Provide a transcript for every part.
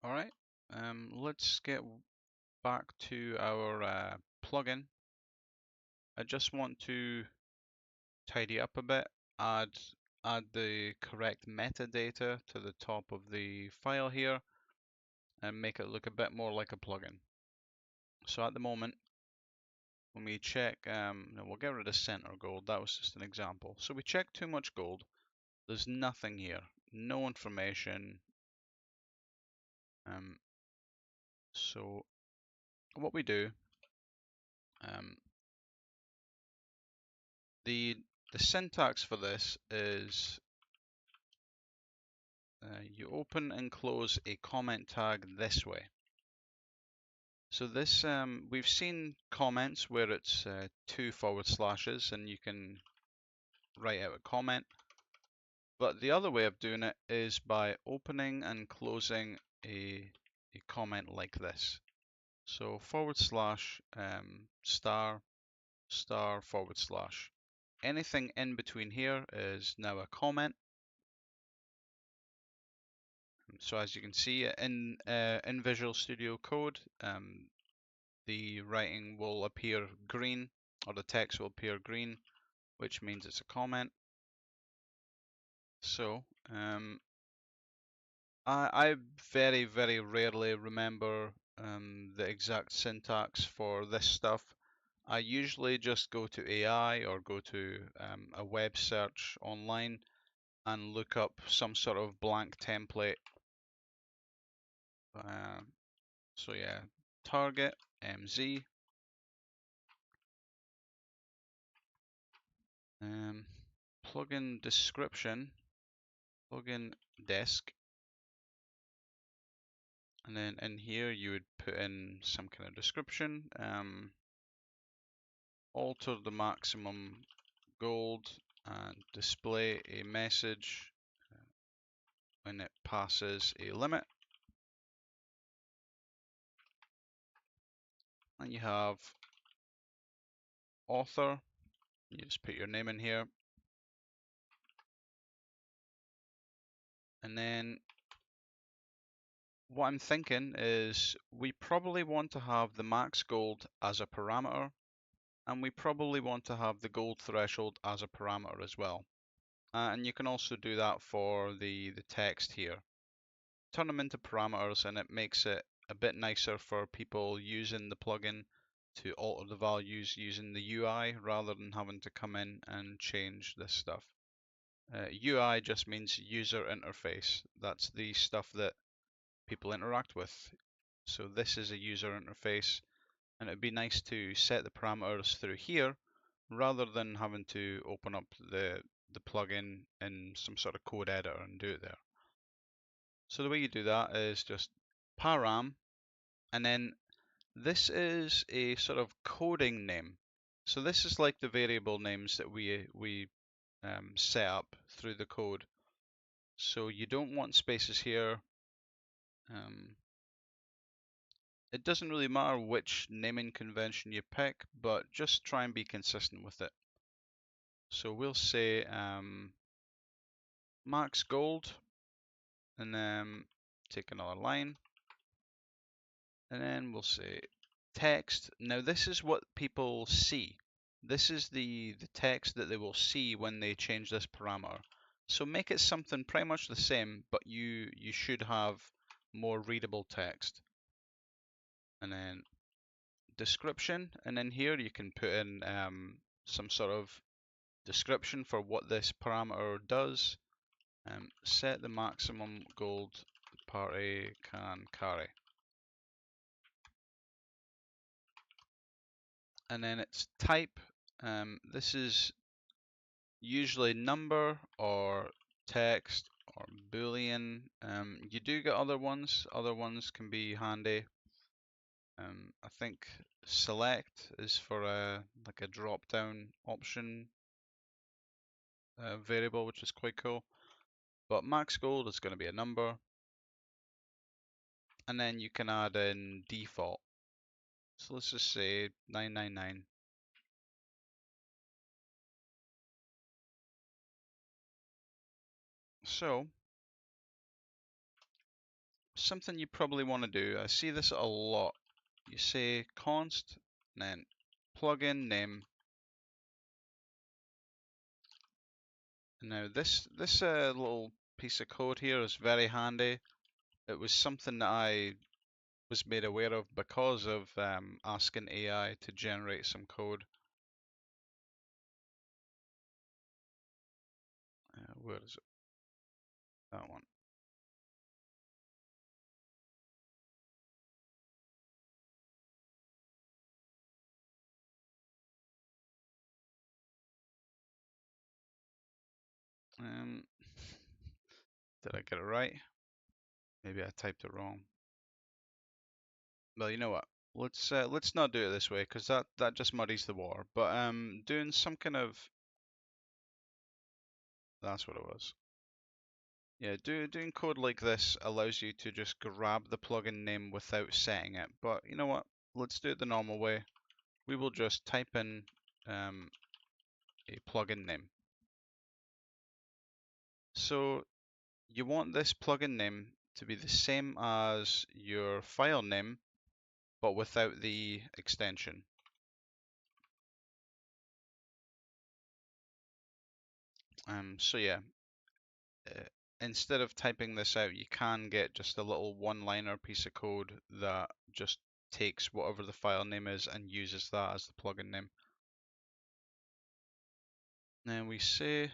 All right, let's get back to our plugin. I just want to tidy up a bit, add add the correct metadata to the top of the file here, and make it look a bit more like a plugin. So at the moment, when we check, no, we'll get rid of center gold. That was just an example. So we check too much gold. There's nothing here, no information. Um, so what we do, um, the the syntax for this is you open and close a comment tag this way. So this, we've seen comments where it's 2 forward slashes and you can write out a comment. But the other way of doing it is by opening and closing a comment like this. So forward slash star star forward slash. Anything in between here is now a comment. So as you can see in Visual Studio Code, the writing will appear green, or the text will appear green, which means it's a comment. So I very, very rarely remember the exact syntax for this stuff. I usually just go to AI or go to a web search online and look up some sort of blank template. So yeah, target MZ, plugin description, plugin desk, and then in here you would put in some kind of description. Alter the maximum gold and display a message when it passes a limit. And you have author, you just put your name in here. And then what I'm thinking is we probably want to have the max gold as a parameter, and we probably want to have the gold threshold as a parameter as well. And you can also do that for the text here. Turn them into parameters and it makes it a bit nicer for people using the plugin to alter the values using the UI rather than having to come in and change this stuff. UI just means user interface. That's the stuff that people interact with. So this is a user interface, and it'd be nice to set the parameters through here rather than having to open up the plugin in some sort of code editor and do it there. So the way you do that is just param, and then this is a sort of coding name. So this is like the variable names that we set up through the code. So you don't want spaces here. It doesn't really matter which naming convention you pick, but just try and be consistent with it. So we'll say max gold, and then take another line, and then we'll say text. Now this is what people see. This is the text that they will see when they change this parameter. So make it something pretty much the same, but you should have more readable text. And then description, and in here you can put in some sort of description for what this parameter does. Set the maximum gold party can carry. And then its type, this is usually number or text or boolean. You do get other ones can be handy. I think select is for a like a drop down option variable, which is quite cool. But max gold is going to be a number, and then you can add in default. So let's just say 999. So something you probably want to do, I see this a lot. You say const and then plugin name. Now this little piece of code here is very handy. It was something that I was made aware of because of asking AI to generate some code. Where is it? That one. Um, did I get it right? Maybe I typed it wrong. Well, you know what? Let's not do it this way because that just muddies the water. But doing some kind of that's what it was. Yeah, doing code like this allows you to just grab the plugin name without setting it. But you know what? Let's do it the normal way. We will just type in um, a plugin name. So you want this plugin name to be the same as your file name, but without the extension. So yeah, uh, instead of typing this out, you can get just a little one-liner piece of code that just takes whatever the file name is and uses that as the plugin name. Then we say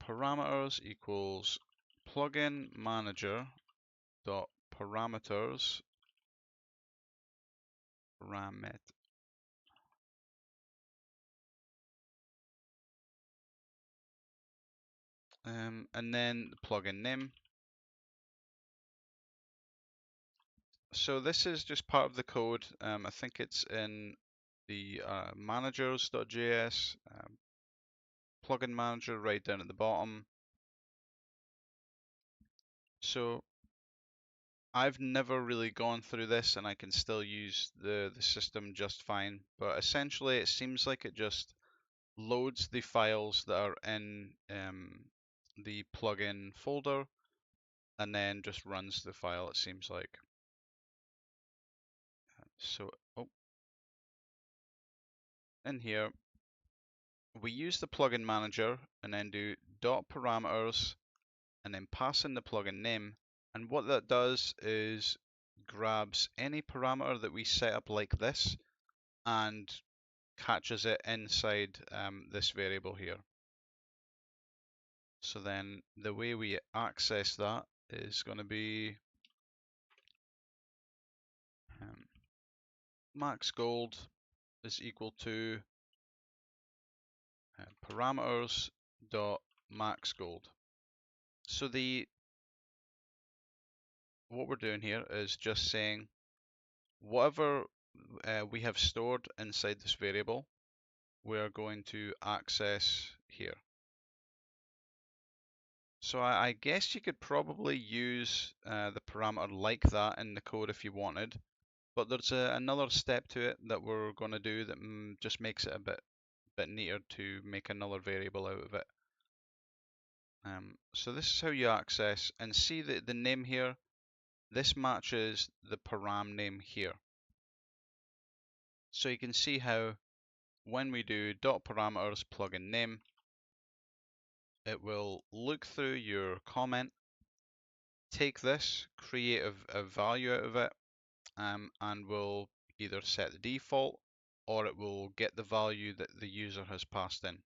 parameters equals plugin manager dot parameters paramet and then the plugin name. So this is just part of the code. I think it's in the managers.js plugin manager right down at the bottom. So I've never really gone through this and I can still use the system just fine. But essentially it seems like it just loads the files that are in the plugin folder and then just runs the file, it seems like. So in here we use the plugin manager and then do dot parameters and then pass in the plugin name. And what that does is grabs any parameter that we set up like this and catches it inside this variable here. So then the way we access that is going to be max gold is equal to parameters dot max gold. So what we're doing here is just saying whatever we have stored inside this variable, we are going to access here. So I guess you could probably use the parameter like that in the code if you wanted, but there's another step to it that we're going to do that just makes it a bit neater to make another variable out of it. So this is how you access and see the name here. This matches the param name here. So you can see how when we do dot parameters plugin name, it will look through your comment, take this, create a value out of it, and will either set the default or it will get the value that the user has passed in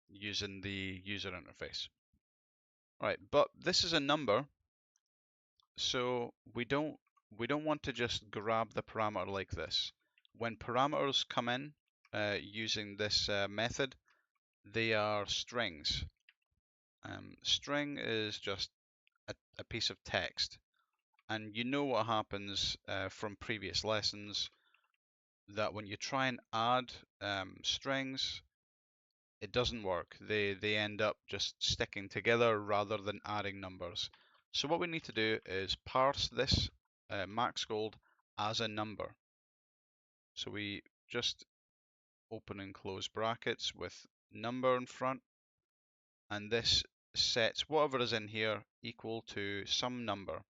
using the user interface. Right, but this is a number, so we don't want to just grab the parameter like this. When parameters come in using this method, they are strings. String is just a piece of text, and you know what happens from previous lessons that when you try and add strings, it doesn't work. They end up just sticking together rather than adding numbers. So what we need to do is parse this max gold as a number. So we just open and close brackets with number in front, and this sets whatever is in here equal to some number.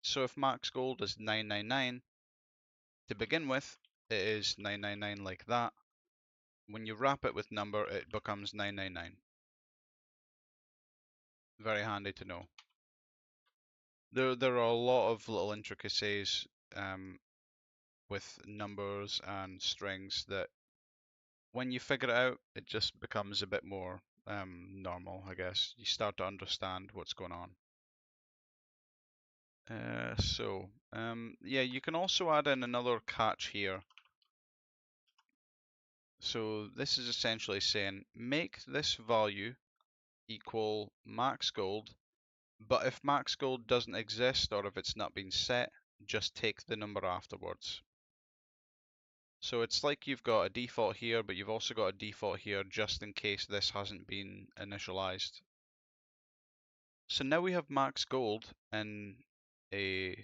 So if max gold is 999, to begin with, it is 999 like that. When you wrap it with number, it becomes 999. Very handy to know. There are a lot of little intricacies with numbers and strings that when you figure it out, it just becomes a bit more normal, I guess. You start to understand what's going on. Yeah, you can also add in another catch here. So this is essentially saying make this value equal max gold, but if max gold doesn't exist or if it's not been set, just take the number afterwards. So it's like you've got a default here, but you've also got a default here just in case this hasn't been initialized. So now we have max gold in a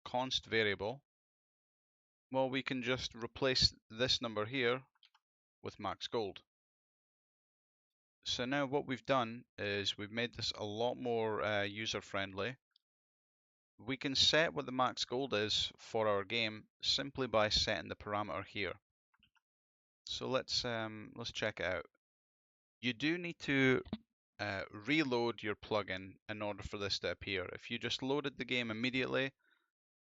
const variable. Well, we can just replace this number here with max gold. So now what we've done is we've made this a lot more user friendly. We can set what the max gold is for our game simply by setting the parameter here. So let's check it out. You do need to reload your plugin in order for this to appear. If you just loaded the game immediately,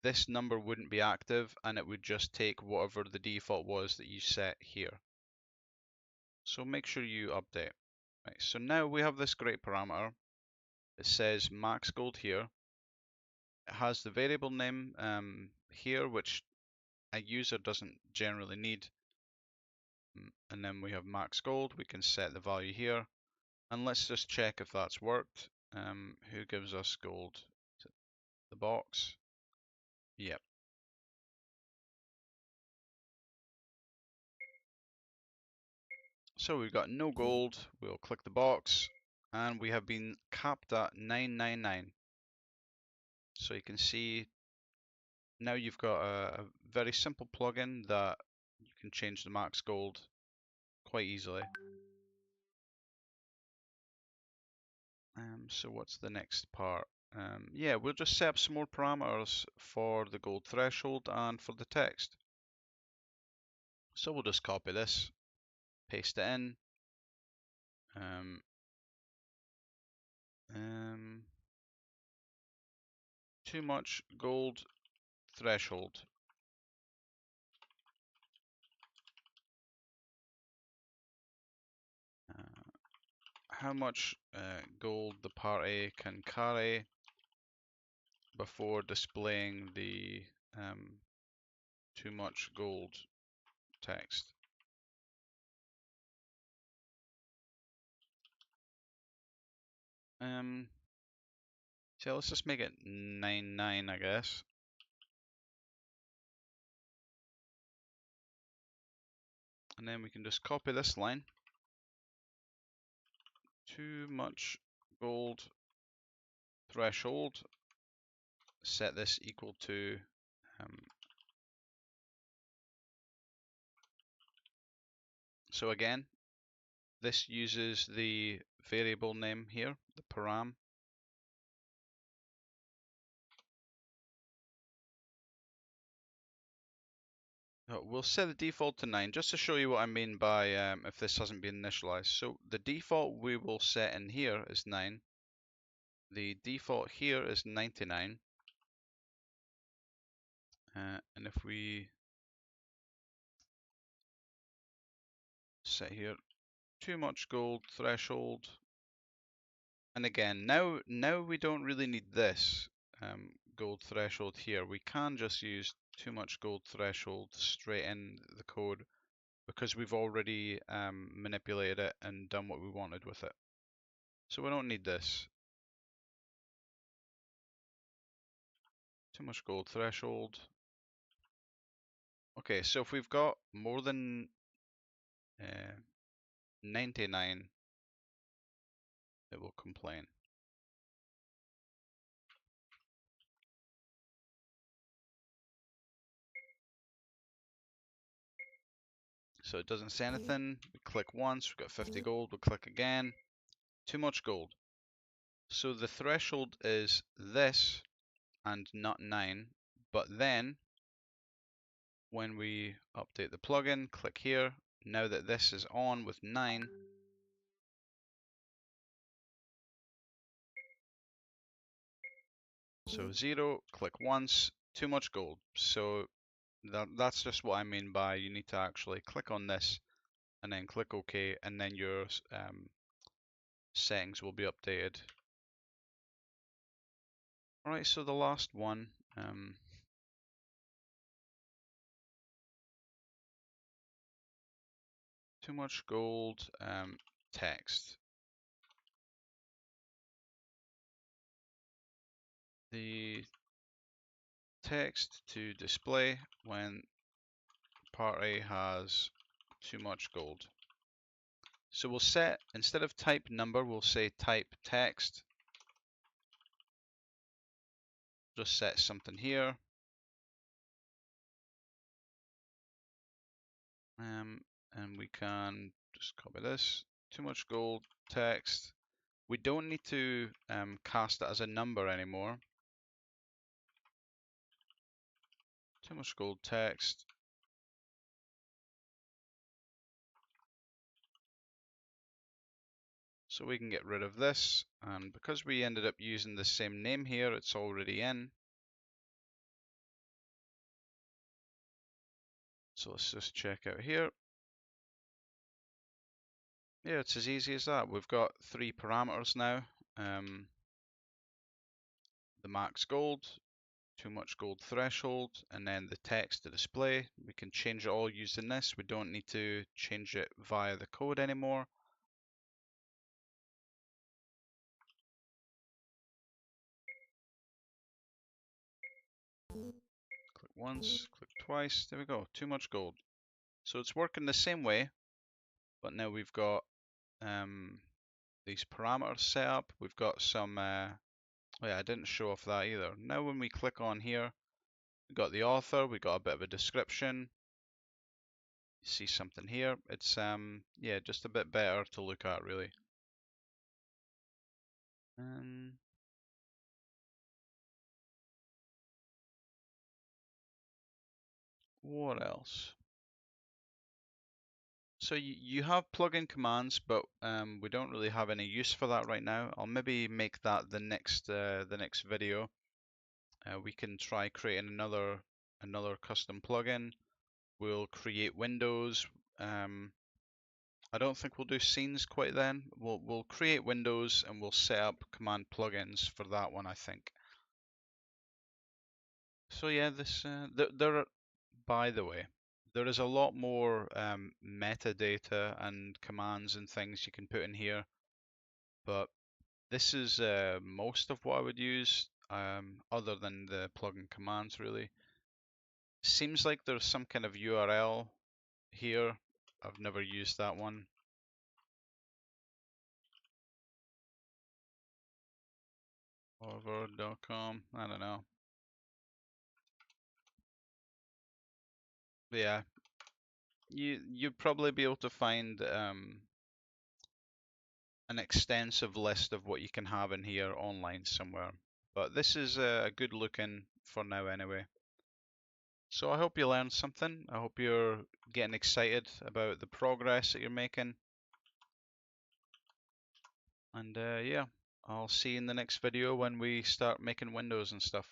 this number wouldn't be active and it would just take whatever the default was that you set here. So make sure you update. Right, so now we have this great parameter. It says max gold here. It has the variable name here, which a user doesn't generally need. And then we have max gold. We can set the value here. And let's just check if that's worked. Who gives us gold? The box. Yep. So we've got no gold. We'll click the box and we have been capped at 999. So you can see now you've got a very simple plugin that you can change the max gold quite easily. So what's the next part? Yeah, we'll just set up some more parameters for the gold threshold and for the text. So we'll just copy this, paste it in. Too much gold threshold. How much gold the party can carry before displaying the too much gold text. So let's just make it 99, I guess. And then we can just copy this line. Too much gold threshold. Set this equal to so again, this uses the variable name here, the param. We'll set the default to 9 just to show you what I mean by if this hasn't been initialized. So the default we will set in here is 9. The default here is 99. And if we set here too much gold threshold, and again now we don't really need this gold threshold here. We can just use too much gold threshold straight in the code because we've already manipulated it and done what we wanted with it. So we don't need this. Too much gold threshold. Okay, so if we've got more than 99, it will complain. So it doesn't say anything. We click once, we've got 50 gold, we click again. Too much gold. So the threshold is this and not 9, but then when we update the plugin, click here. Now that this is on with 9, so 0, click once, too much gold. So that's just what I mean by you need to actually click on this and then click OK, and then your settings will be updated. Alright, so the last one, too much gold, text. The text to display when party has too much gold. So we'll set, instead of type number, we'll say type text. Just set something here. And we can just copy this. Too much gold, text. We don't need to cast it as a number anymore. Too much gold, text. So we can get rid of this, and because we ended up using the same name here, it's already in. So let's just check out here. Yeah, it's as easy as that. We've got 3 parameters now. The max gold, too much gold threshold, and then the text to display. We can change it all using this. We don't need to change it via the code anymore. Click once, click twice, there we go, too much gold. So it's working the same way, but now we've got these parameters set up. We've got some, oh yeah, I didn't show off that either. Now when we click on here, we've got the author, we've got a bit of a description. You see something here. It's, yeah, just a bit better to look at really. What else? So you have plugin commands, but we don't really have any use for that right now. I'll maybe make that the next video. We can try creating another custom plugin. We'll create windows. I don't think we'll do scenes quite then. We'll create windows and we'll set up command plugins for that one, I think. So yeah, this there are, by the way, there is a lot more metadata and commands and things you can put in here, but this is most of what I would use, other than the plugin commands really. Seems like there's some kind of URL here. I've never used that one. Harvard.com, I don't know. But yeah, you'd probably be able to find an extensive list of what you can have in here online somewhere. But this is a good looking for now anyway. So I hope you learned something. I hope you're getting excited about the progress that you're making. And yeah, I'll see you in the next video when we start making windows and stuff.